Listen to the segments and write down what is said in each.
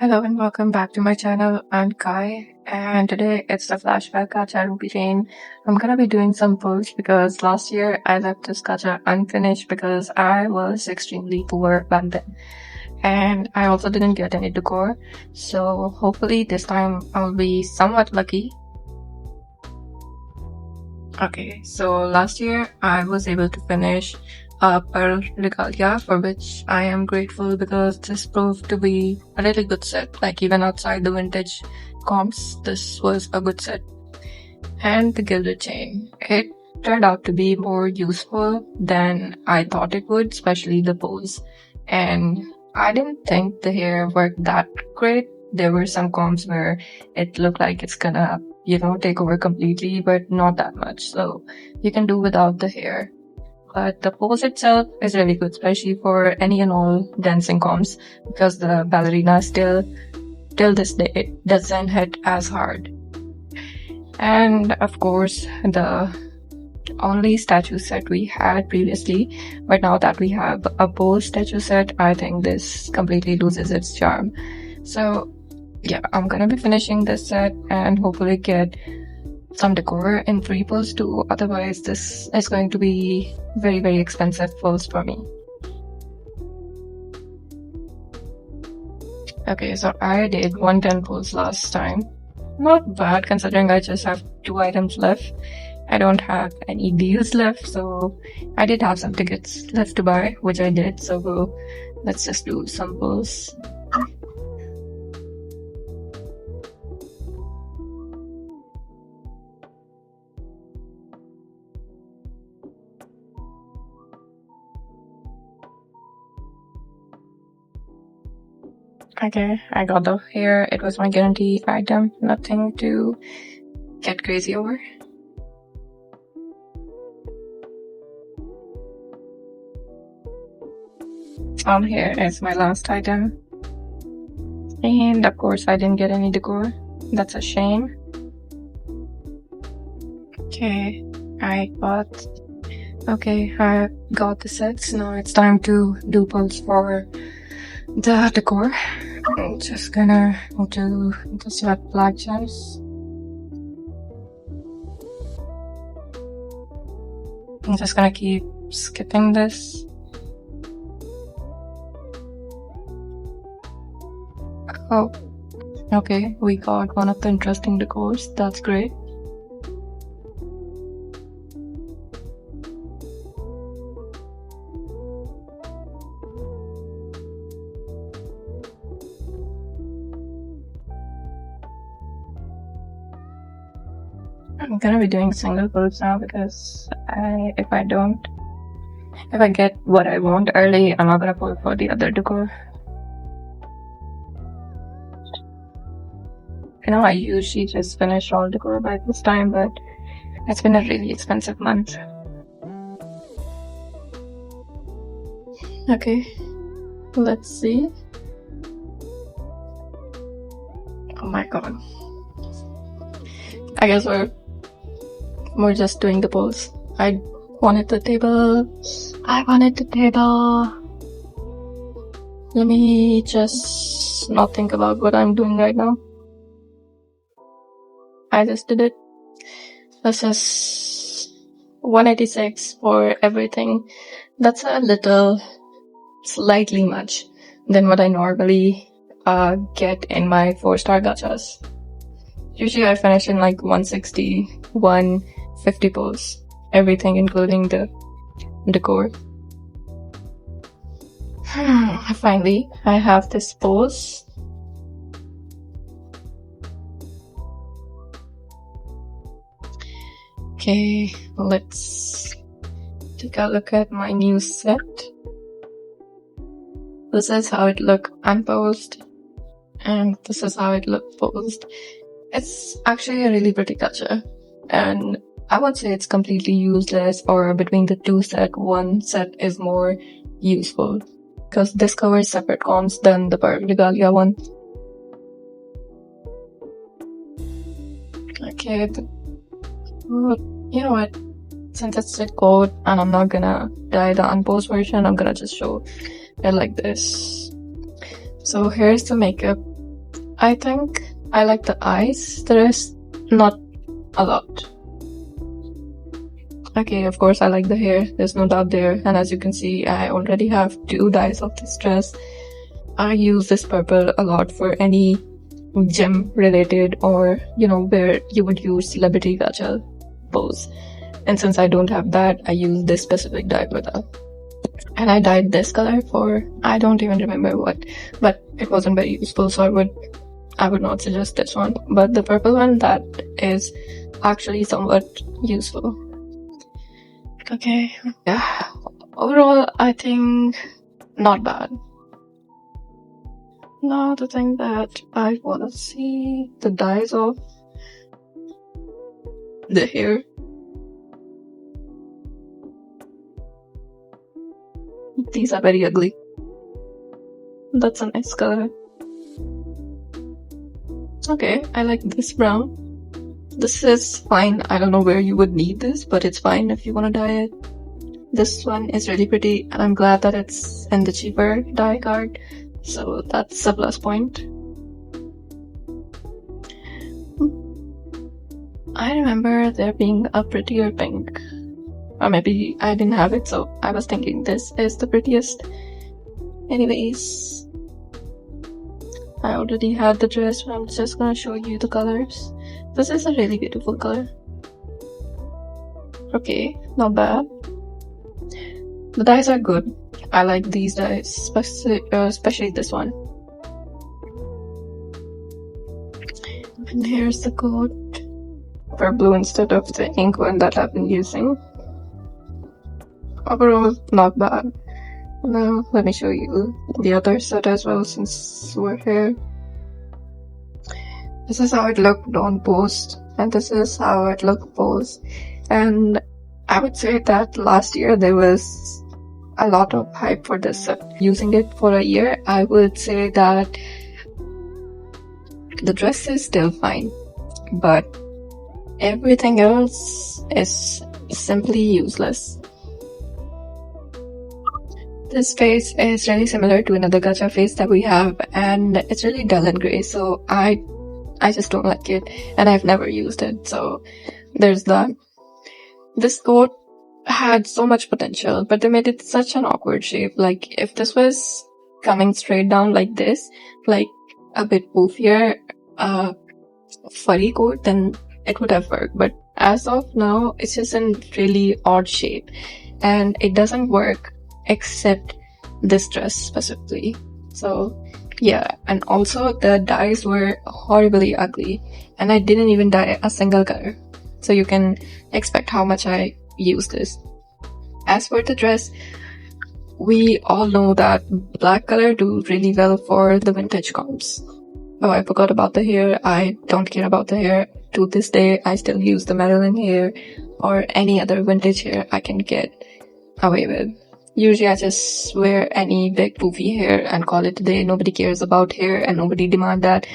Hello and welcome back to my channel. I'm Kai, and today it's the Flashback Gacha Ruby Chain. I'm gonna be doing some pulls because last year I left this gacha unfinished because I was extremely poor back then. And I also didn't get any decor, so hopefully this time I'll be somewhat lucky. Okay, so last year I was able to finish Pearl Regalia, for which I am grateful because this proved to be a really good set. Like, even outside the vintage comps, this was a good set. And the Gilded Chain. It turned out to be more useful than I thought it would, especially the pose. And I didn't think the hair worked that great. There were some comps where it looked like it's gonna, take over completely, but not that much. So you can do without the hair. But the pose itself is really good, especially for any and all dancing comps, because the ballerina still, till this day, it doesn't hit as hard. And of course, the only statue set we had previously, but now that we have a pose statue set, I think this completely loses its charm. So yeah, I'm gonna be finishing this set and hopefully get some decor in 3 pulls too. Otherwise, this is going to be very, very expensive pulls for me. Okay, so I did 110 pulls last time. Not bad considering I just have 2 items left. I don't have any deals left, so I did have some tickets left to buy, which I did. So let's just do some pulls. Okay, I got the hair. It was my guarantee item. Nothing to get crazy over. Here is my last item. And of course, I didn't get any decor. That's a shame. Okay, I got the sets. Now it's time to do pulls for the decor. I'm just gonna do the sweat black gems. I'm just gonna keep skipping this. Oh, okay, we got one of the interesting decors. That's great. I'm gonna be doing single pulls now because if I get what I want early, I'm not gonna pull for the other decor. I usually just finish all decor by this time, but it's been a really expensive month. Okay, let's see. Oh my god. I guess we're just doing the pulls. I wanted the table. Let me just not think about what I'm doing right now. I just did it. This is 186 for everything. That's a little, slightly much than what I normally get in my 4-star gachas. Usually I finish in like 160, 150 pulls. Everything including the decor. Finally, I have this pose. Okay, let's take a look at my new set. This is how it looked unposed, and this is how it looked posed. It's actually a really pretty gacha, and I would say it's completely useless, or between the two set, one set is more useful, because this covers separate comps than the Pearl Regalia one. Okay, you know what? Since it's a code and I'm not gonna dye the unposed version, I'm gonna just show it like this. So here's the makeup. I think I like the eyes, the rest not a lot. Okay, of course I like the hair, there's no doubt there, and as you can see I already have 2 dyes of this dress. I use this purple a lot for any gem related or where you would use celebrity gacha pose, and since I don't have that, I use this specific dye for that. And I dyed this color for I don't even remember what, but it wasn't very useful, so I would not suggest this one. But the purple one, that is actually somewhat useful. Okay, yeah. Overall, I think not bad. Now the thing that I wanna see, the dyes of the hair. These are very ugly. That's a nice color. Okay, I like this brown. This is fine. I don't know where you would need this, but it's fine if you want to dye it. This one is really pretty, and I'm glad that it's in the cheaper dye card, so that's a plus point. I remember there being a prettier pink, or maybe I didn't have it, so I was thinking this is the prettiest. Anyways, I already had the dress, but I'm just gonna show you the colors. This is a really beautiful color. Okay, not bad. The dyes are good. I like these dyes, especially this one. And here's the coat for blue instead of the ink one that I've been using. Overall, not bad. Now, let me show you the other set as well since we're here. This is how it looked on post, and this is how it looked post. And I would say that last year there was a lot of hype for this set. Using it for a year, I would say that the dress is still fine, but everything else is simply useless. This face is really similar to another gacha face that we have, and it's really dull and grey, so I just don't like it, and I've never used it, so there's that. This coat had so much potential, but they made it such an awkward shape. Like, if this was coming straight down like this, like a bit poofier, furry coat, then it would have worked, but as of now, it's just in really odd shape, and it doesn't work except this dress specifically. So yeah, and also the dyes were horribly ugly, and I didn't even dye a single color, so you can expect how much I use this. As for the dress, we all know that black color do really well for the vintage comps. Oh, I forgot about the hair. I don't care about the hair. To this day, I still use the Marilyn hair or any other vintage hair I can get away with. Usually I just wear any big poofy hair and call it a day. Nobody cares about hair, and nobody demand that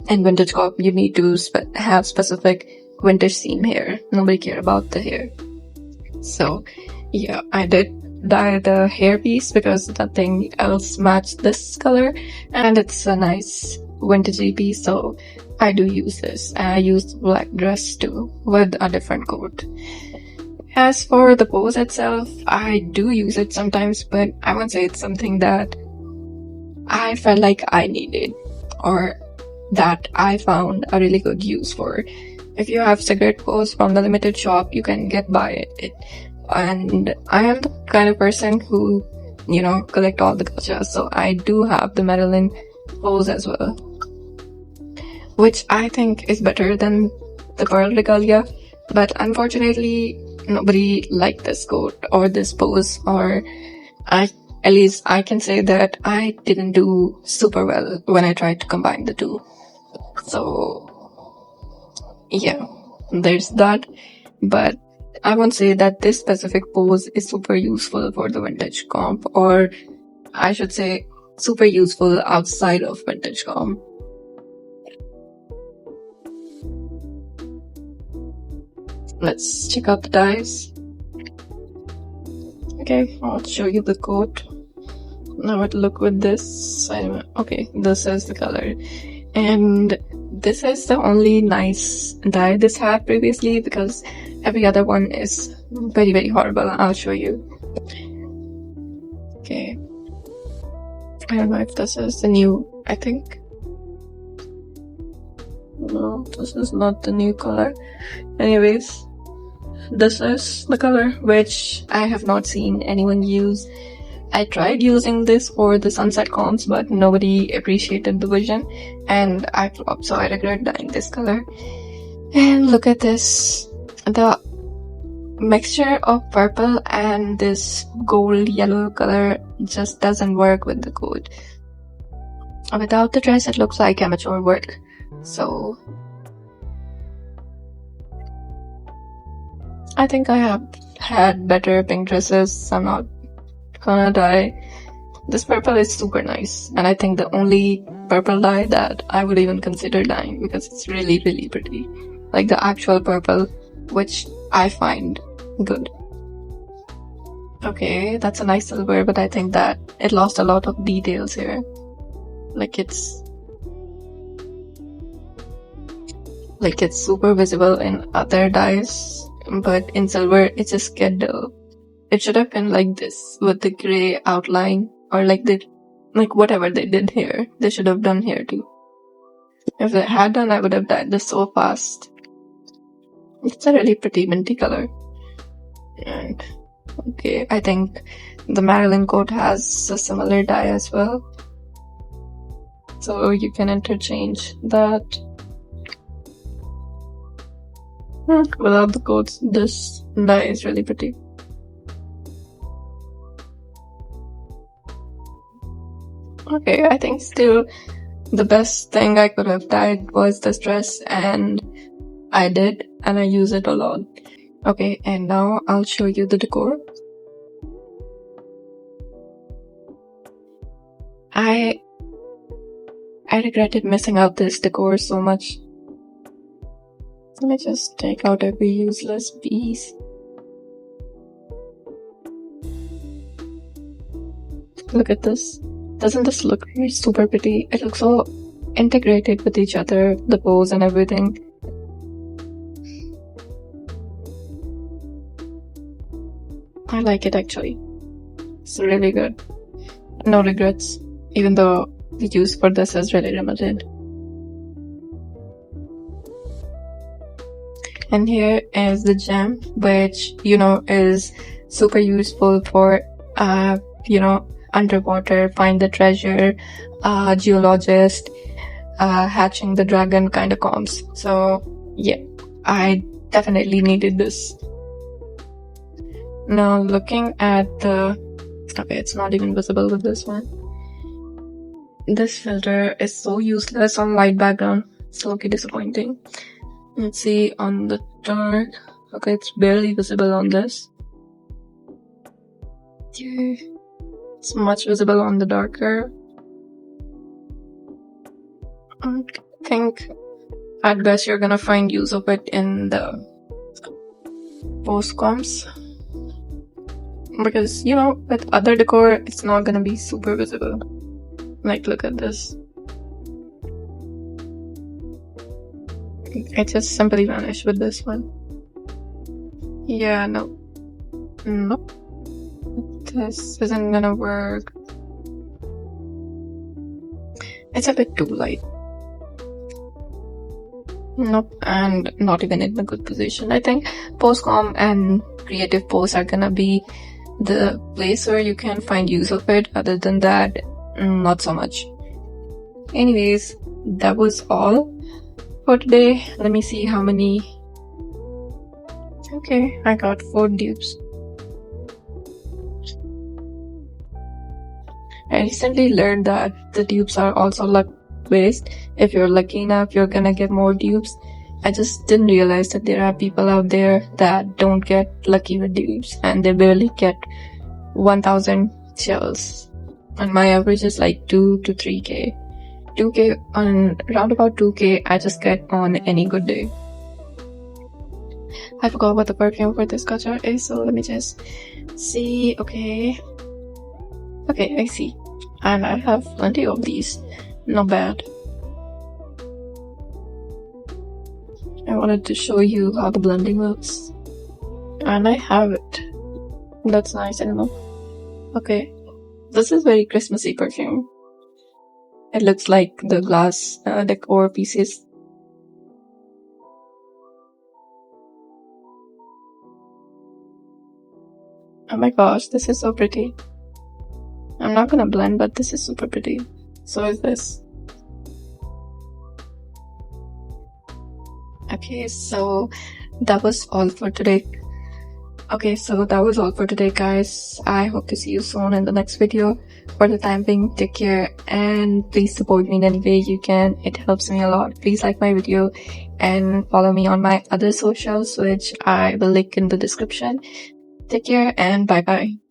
in vintage cop you need to have specific vintage theme hair. Nobody care about the hair. So yeah, I did dye the hair piece because nothing else matched this color, and it's a nice vintagey piece, so I do use this. And I use black dress too with a different coat. As for the pose itself, I do use it sometimes, but I won't say it's something that I felt like I needed or that I found a really good use for. If you have cigarette pose from the limited shop, you can get by it. And I am the kind of person who, collect all the gachas, so I do have the Marilyn pose as well, which I think is better than the Pearl Regalia, but unfortunately nobody liked this coat or this pose, or at least I can say that I didn't do super well when I tried to combine the two. So yeah, there's that, but I won't say that this specific pose is super useful for the vintage comp, or I should say super useful outside of vintage comp. Let's check out the dyes. Okay, I'll show you the coat. Now what look with this. Okay, this is the color. And this is the only nice dye this had previously, because every other one is very, very horrible. I'll show you. Okay. I don't know if this is the new, I think. No, this is not the new color. Anyways, this is the color which I have not seen anyone use. I tried using this for the sunset comps, but nobody appreciated the vision, and I flopped, so I regret dyeing this color. And look at this. The mixture of purple and this gold yellow color just doesn't work with the code. Without the dress, it looks like amateur work. So I think I have had better pink dresses, so I'm not gonna dye. This purple is super nice, and I think the only purple dye that I would even consider dyeing, because it's really, really pretty. Like the actual purple, which I find good. Okay, that's a nice silver, but I think that it lost a lot of details here. Like it's super visible in other dyes, but in silver it just get dull. It should have been like this with the gray outline, or like whatever they did here, they should have done here too. If they had done, I would have dyed this so fast. It's a really pretty minty color. And okay, I think the Marilyn coat has a similar dye as well, so you can interchange that. Without the coats, this dye is really pretty. Okay, I think still the best thing I could have dyed was this dress, and I did, and I use it a lot. Okay, and now I'll show you the decor. I regretted missing out this decor so much. Let me just take out every useless piece. Look at this. Doesn't this look super pretty? It looks all integrated with each other, the bows and everything. I like it actually. It's really good. No regrets, even though the use for this is really limited. And here is the gem, which, is super useful for, underwater, find the treasure, geologist, hatching the dragon kind of comps. So, yeah, I definitely needed this. Now, looking at the... Okay, it's not even visible with this one. This filter is so useless on light background. It's low-key disappointing. Let's see on the dark. Okay, it's barely visible on this. It's much visible on the darker. I think at best you're gonna find use of it in the post comps, because with other decor it's not gonna be super visible. Like, look at this. It just simply vanished with this one. Yeah, no. Nope. This isn't gonna work. It's a bit too light. Nope, and not even in a good position. I think postcom and creative posts are gonna be the place where you can find use of it. Other than that, not so much. Anyways, that was all for today. Let me see how many. Okay, I got 4 dupes. I recently learned that the dupes are also luck based. If you're lucky enough, you're gonna get more dupes. I just didn't realize that there are people out there that don't get lucky with dupes, and they barely get 1000 shells. And my average is like 2 to 3k. 2k on around about 2k I just get on any good day. I forgot what the perfume for this gacha is, so let me just see. Okay, I see. And I have plenty of these. Not bad. wanted to show you how the blending looks. And I have it. That's nice, I don't know. Okay. This is very Christmassy perfume. It looks like the glass decor pieces. Oh my gosh, this is so pretty. I'm not gonna blend, but this is super pretty. So is this. Okay, so that was all for today. Guys. I hope to see you soon in the next video. For the time being, take care and please support me in any way you can. It helps me a lot. Please like my video and follow me on my other socials, which I will link in the description. Take care and bye bye.